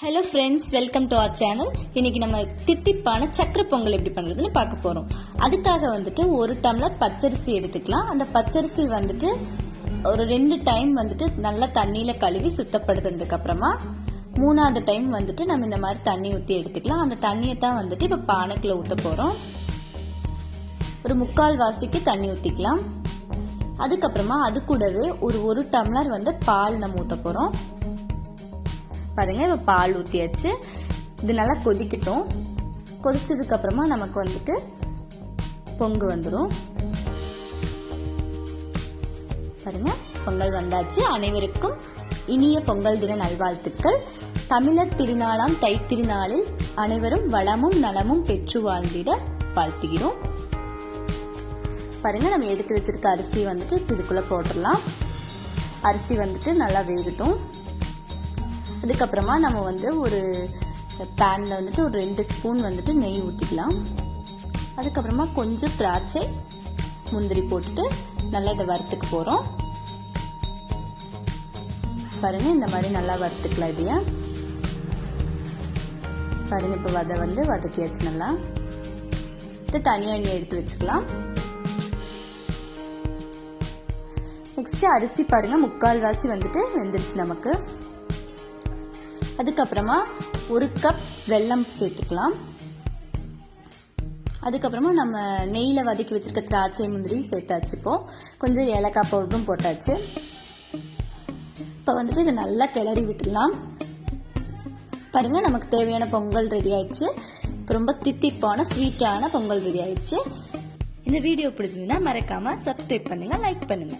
Hello friends, welcome to our channel. இன்னைக்கு நம்ம தித்திப்பான சக்கரை பொங்கல் எப்படி பண்றதுன்னு பார்க்க போறோம். அதுக்காக வந்துட்டு ஒரு டம்ளர் பச்சரிசி எடுத்துக்கலாம். அந்த பச்சரிசி வந்துட்டு ஒரு 2 டைம் வந்துட்டு நல்லா தண்ணியில கழுவி சுத்தப்படுத்தினதுக்கு அப்புறமா 3வது டைம் வந்துட்டு நம்ம இந்த மாதிரி தண்ணி ஊற்றி எடுத்துக்கலாம். அந்த தண்ணியை தான் வந்துட்டு இப்போ பானைக்குள்ள ஊற்ற போறோம். ஒரு 3/4 வாசிக்கு தண்ணி ஊற்றிக்கலாம். அதுக்கப்புறமா அது கூடவே ஒரு டம்ளர் வந்து பால் நம்ம ஊற்ற போறோம். பாருங்க, இப்போ பால் ஊற்றியாச்சு. இது நல்லா கொதிக்கட்டும். கொதிச்சதுக்கு அப்புறமா நமக்கு வந்துட்டு பொங்கு வந்துடும். பாருங்க, பொங்கல் வந்தாச்சு. அனைவருக்கும் இனிய பொங்கல் தின நல்வாழ்த்துக்கள். தமிழர் திருநாளாம் தை திருநாளில் அனைவரும் வளமும் நலமும் பெற்று வாழ்ந்திட வாழ்த்துகிறோம். பாருங்க, நம்ம எடுத்து வச்சிருக்க அரிசி வந்துட்டு இதுக்குள்ள போட்டுடலாம். அரிசி வந்துட்டு நல்லா வேகட்டும். அதுக்கப்புறமா நம்ம வந்து ஒரு பேனில் வந்துட்டு ஒரு 2 ஸ்பூன் வந்துட்டு நெய் ஊற்றிக்கலாம். அதுக்கப்புறமா கொஞ்சம் திராட்சை முந்திரி போட்டுட்டு நல்லா இதை வறுத்துக்க போகிறோம். பாருங்க, இந்த மாதிரி நல்லா வறுத்துக்கலாம். இதையா பாருங்க, இப்போ அதை வந்து வதக்கியாச்சு. நல்லா இது தனியாக எண்ணெய் எடுத்து வச்சுக்கலாம். நெக்ஸ்ட் அரிசி பாருங்க 3/4 வாசி வந்துட்டு வெந்துருச்சு நமக்கு. அதுக்கப்புறமா 1 கப் வெல்லம் சேர்த்துக்கலாம். அதுக்கப்புறமா நம்ம நெய்யில் வதக்கி வச்சிருக்க திராட்சை முந்திரி சேர்த்தாச்சு. இப்போ கொஞ்சம் ஏலக்காய் பவுடரும் போட்டாச்சு. இப்போ வந்துட்டு இதை நல்லா கிளறி விட்டுடலாம். பாருங்க, நமக்கு தேவையான பொங்கல் ரெடி ஆயிடுச்சு. ரொம்ப தித்திப்பான ஸ்வீட்டான பொங்கல் ரெடி ஆயிடுச்சு. இந்த வீடியோ பிடிச்சிருந்தா மறக்காம சப்ஸ்கிரைப் பண்ணுங்க, லைக் பண்ணுங்க.